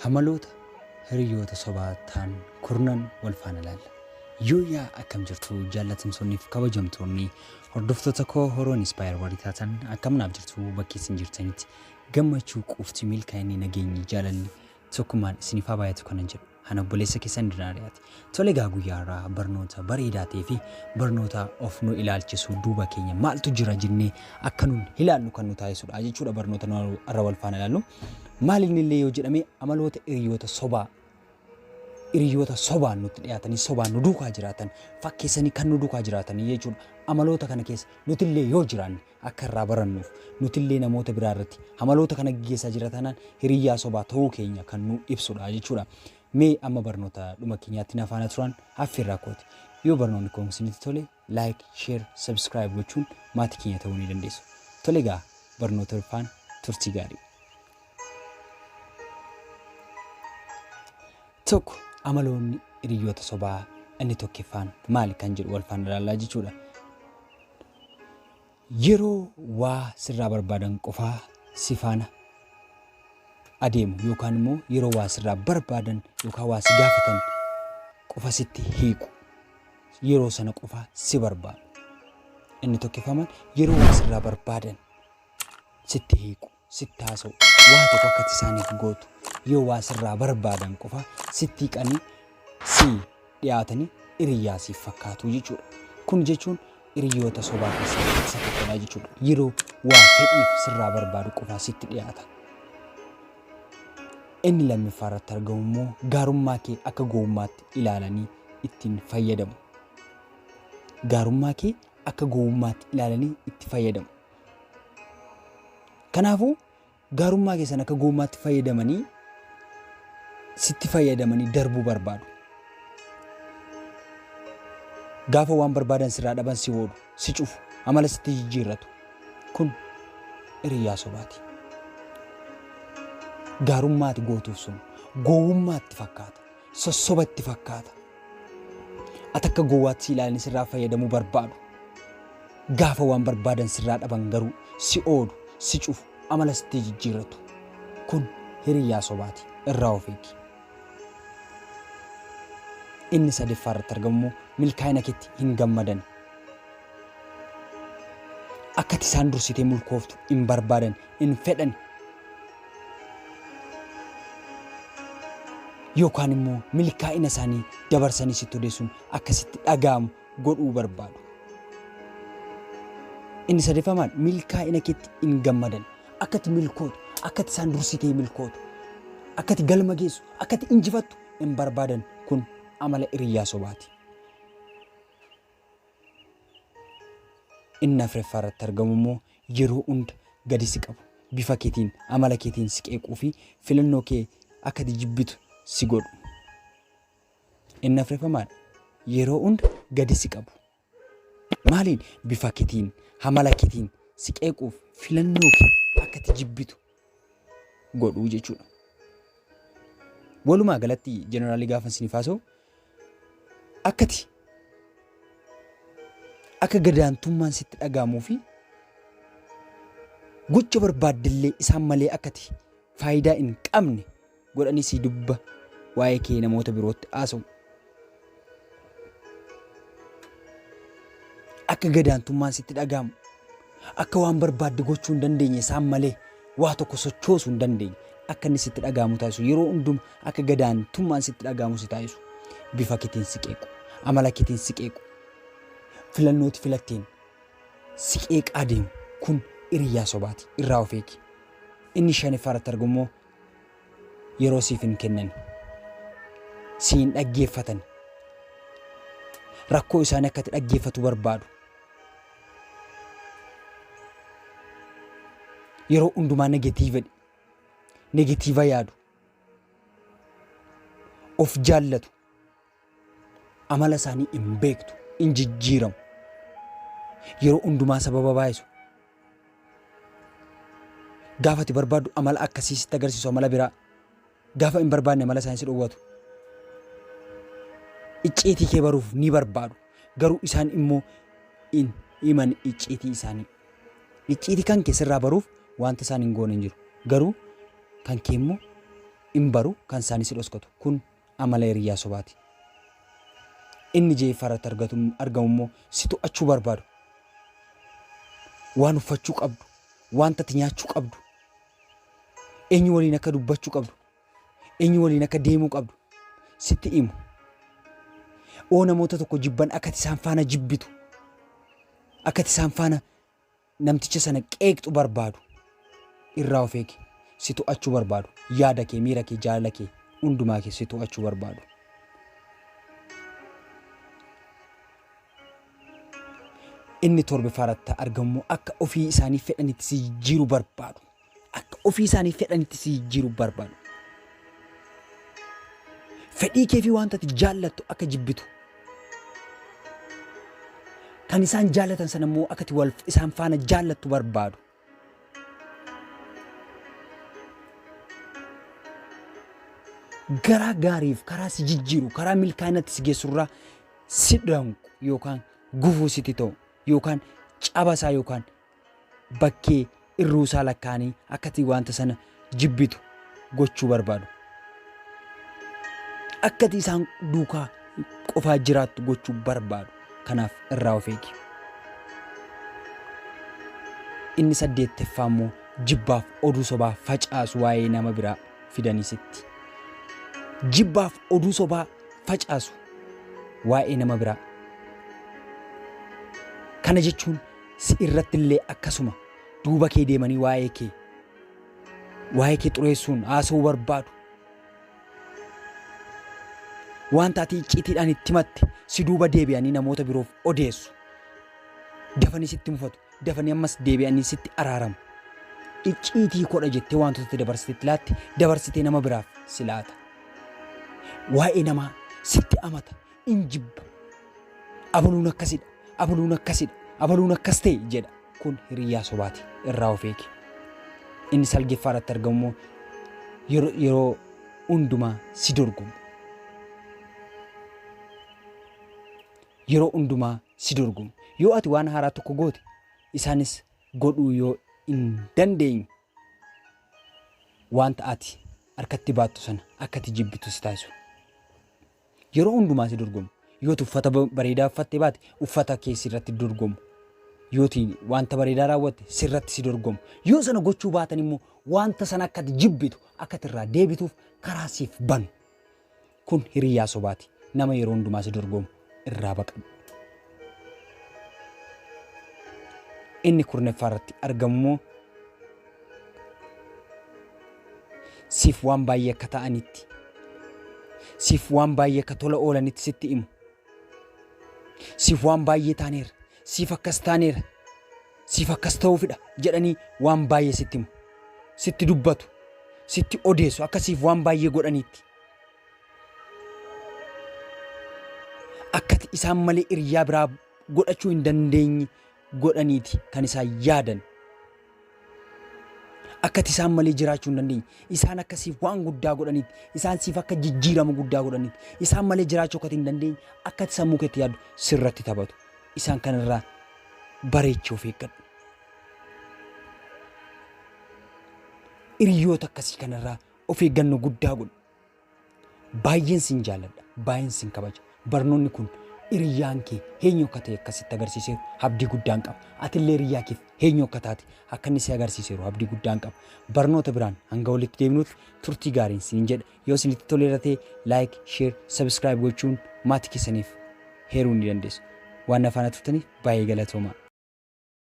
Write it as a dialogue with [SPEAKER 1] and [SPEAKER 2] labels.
[SPEAKER 1] Hamaloota hiriyoota sobaa ta'an kurnan wal faana ilaalla. Yoo akkam jirtu jaallatamtoonniif kabajamtoonni hordoftoota koo horoon Inspire warri taatan akkamnaaf jirtu bakki isin jirtanitti gammachuu quufti milkaa'inni nageenyi jaalalli tokkummaan isiniif haa baay'atu kanan jedhu. Ana obboleessa keessan dinaariyaati. Tole gaa guyyaarraa barnoota bareedaa ta'ee fi barnoota of nu ilaalchisu duuba keenya maaltu jira jennee akka nun ilaallu kan nu taasisudha jechuudha barnoota nu irra wal faana ilaallu. Maaliin illee yoo jedhame amaloota hiriyoota sobaan nutti dhiyaatanii sobaan nu duukaa jiraatan fakkeessanii kan nu duukaa jiraatan jechuudha. Amaloota kana keessa nuti illee yoo jiraanne akka irraa barannuuf nuti illee namoota biraa irratti amaloota kana gaggeessaa jiratanan hiriyaa sobaa ta'uu keenya kan nu ibsudha jechuudha. Mee amma barnoota dhuma keenyaatti nafaana turan affeerraa kooti. Yoo barnoonni kun isinitti tole like, share, subscribe gochuun maatii keenya ta'uu ni dandeessu. Tole gaa barnoota faana turtii gaarii. Tokko amaloonni hiriyoota sobaa inni tokkoffaan maali kan jedhu wal faana ilaallaa jechuudha. Yeroo waa sirraa barbaadan qofaa si faana adeemu yookaan immoo yeroo waa sirraa barbaadan yookaan waa si gaafatan qofa sitti hiiku. Yeroo sana qofa si barbaadu. Inni tokkoffaman yeroo waa sirraa barbaadan sitti hiiku, sitti haasa'u, waa tokko akka isaaniif gootu. Yoo waa sirraa barbaadan qofa sitti hiiqanii si dhiyaatanii hiriyaa siif fakkaatu jechuudha. Kun jechuun hiriyoota sobaa keessatti isa tokkodha jechuudha. Yeroo waa fedhiif sirraa barbaadu qofa sitti dhiyaata. Inni lammaffaa irratti argamu immoo gaarummaa kee akka gowwummaatti ilaalanii ittiin fayyadamu. Gaarummaa kee akka gowwummaatti ilaalanii itti fayyadamu. Kanaafuu gaarummaa kee sana akka gowwummaatti fayyadamanii sitti fayyadamanii darbuu barbaadu. Gaafa waan barbaadan sirraa dhaban si woodu, si cufu, amala sitti jijjiirratu. Kun hiriyaa sobaati. Gaarummaatti gootuuf sun gowwummaatti fakkaata, sossobatti fakkaata. Ati akka gowwaatti si ilaalanii sirraa fayyadamuu barbaadu. Gaafa waan barbaadan sirraa dhaban garuu si oodu, si cufu, amala sitti jijjiirratu. Kun hiriyaa sobaati. Irraa of eegi. Inni sadaffaa irratti argamu milkaa'ina keetti hin gammadan. Akka isaan dursitee milkooftu hin barbaadan, hin fedhan. Yookaan immoo milkaa'ina isaanii dabarsanii sitti odeessuun akkasitti dhaga'amu godhuu barbaadu. Inni sadaffamaan milkaa'ina keetti hin gammadan. Akkati milkootu, akkati isaan dursitee milkootu, akkati galma geessu, akkati injifattu hin barbaadan. Kun amala hiriyaa sobaati. Inni afuraffaa irratti argamu immoo yeroo hunda gadi si qabu. Bifa keetiin, amala keetiin si qeequu fi filannoo kee akka jibbitu si godhu. Inni afuraffamaan yeroo hunda gadi si qabu. Maaliin bifa keetiin, amala keetiin si qeequuf filannoo kee akka jibbitu godhu jechuudha. Walumaa galatti jeneraalii gaafa isiniif haasa'u akka gadaantummaan sitti dhaga'amuu fi gocha barbaaddillee isaan malee akkati faayidaa hin qabne godhanii si dubba waa'ee kee namoota birootti haasa'u. Akka gadaantummaan sitti dhaga'amu, akka waan barbaadde gochuu hin dandeenye isaan malee waa tokko sochoosuu hin dandeenye akka inni sitti dhaga'amu taasisu. Yeroo hunduma akka gadaantummaan sitti dhaga'amu si taasisu. Bifa keetiin si qeequ, amala keetiin si qeequ, filannooti filatteen si qeeqaa deemu. Kun hiriyaa sobaati. Irraa of eegi. Inni shanaffaa irratti argamu immoo yeroo siif hin kennan, si hin dhaggeeffatan, rakkoo isaanii akka dhaggeeffatu barbaadu. Yeroo hundumaa negatiiva yaadu, of jaallatu, amala isaanii hin beektu, hin jijjiiramu. Yeroo hundumaa sababa baay'isu. Gaafa ati barbaadu amala akkasii sitti agarsiisu amala biraa. Gaafa hin barbaanne amala isaanii si dhowwatu. Icciitii kee baruuf ni barbaadu. Garuu isaan immoo hin himan icciitii isaanii. Icciitii kan kee sirraa baruuf wanta isaan hin goone hin jiru. Garuu kan kee immoo hin baru kan isaanii si dhoskatu. Kun amala hiriyaa sobaati. Inni jeeffaratti argamu immoo si to'achuu barbaadu. Waan uffachuu qabdu, wanta ati nyaachuu qabdu, eenyu waliin akka dubbachuu qabdu, eenyu waliin akka deemuu qabdu sitti himu. Namoota tokko jibban akka isaan faana jibbitu, akka isaan faana namticha sana qeeqxu barbaadu. Irraa of eegi. Si to'achuu barbaadu. Yaada kee, miira kee, jaalala kee hundumaa kee si to'achuu barbaadu. Inni torbaffaarratti argamu akka ofii isaanii fedhanitti si jijjiiruu barbaadu. Akka ofii isaanii fedhanitti si jijjiiruu barbaadu. Fedhii kee fi wanta ati jaallattu akka jibbitu. Kan isaan jaallatan sana immoo akka ati isaan faana jaallattu barbaadu. Garaa gaariif karaa si jijjiiru, karaa milkaa'inatti si geessurraa si danqu yookaan gufuu sitti ta'u yookaan cabasaa yookaan bakkee irruusaa lakkaanii akkati wanta sana jibbitu gochuu barbaadu. Akkati isaan duukaa qofaa jiraattu gochuu barbaadu. Kanaaf irraa of eegi. Inni 8ffaa immoo jibbaaf oduu sobaa facaasu waa'ee nama biraa fidanii sitti. Jibbaaf oduu sobaa facaasu waa'ee nama biraa. Kana jechuun si irratti illee akkasuma duuba kee deemanii waa'ee kee xureessuun haasa'uu barbaadu. Wanta ati icciitiidhaan itti himatte si duuba deebi'anii namoota biroof odeessu. Dafanii sitti mufatu. Dafanii ammas deebi'anii sitti araaramu. Icciitii kodha jettee wantoota dabarsiteetti laatte dabarsitee nama biraaf si laata. Waa'ee namaa sitti amata. In jibba. Abaluun akkasidha. Abaluun akkasidha. Abaluun akkas ta'e jedha. Kun hiriyaa sobaati. Irraa of eegi. Inni 9ffaarratti argamu yeroo hundumaa si dorgomu. Yeroo hundumaa si dorgomu. Yoo ati waan haaraa tokko goote isaanis godhuu yoo hin dandeenye wanta ati harkatti baattu sana akka ati jibbitu si taasisu. Yeroo hundumaa si dorgomu. Yoo uffata bareedaa uffattee baate uffata kee sirratti dorgomu. Yoo wanta bareedaa raawwatte sirratti si dorgomu. Yoo sana gochuu baatan immoo wanta sana akka ati jibbitu akka ati irraa deebituuf karaa siif banu. Kun hiriyaa sobaati. Nama yeroo hundumaa si dorgomu irraa baqadhu. Inni 10ffaarratti argamu siif waan baay'ee akka ta'anitti, siif waan baay'ee akka tola oolanitti sitti himu. Siif waan baay'ee taaneera, siif akkas taaneera, siif akkas ta'uufidha jedhanii waan baay'ee sitti himu. Sitti dubbatu, sitti odeessu akka siif waan baay'ee godhaniitti. Akkati isaan malee hiriyaa biraa godhachuu hin dandeenye godhaniiti kan isaan yaadan. Akkati isaan malee jiraachuu hin dandeenye. Isaan akkasiif waan guddaa godhaniiti. Isaan siif akka jijjiirama guddaa godhaniiti. Isaan malee jiraachuu akka hin dandeenye akkati sammuu keetti yaaddu sirratti taphatu. Isaan kanarraa bareechuu of eeggadhu. Hiriyoota akkasii kanarraa of eeggannoo guddaa godhu. Baay'een sin jaalladha. Baay'een sin kabaja. Barnoonni kun hiriyaan kee eenyu akka ta'e akkasitti agarsiiseeru abdii guddaan qaba. Atillee hiriyaa keef eenyu akka taate akka inni si agarsiiseeru abdii guddaan qaba. Barnoota biraan hanga walitti deebinutti turtii gaariin siin jedha. Yoo isinitti toleera ta'e like, share, subscribe gochuun maatii keessaniif heeruu ni dandeessu. Waan na faana turtaniif baay'ee galatoomaa.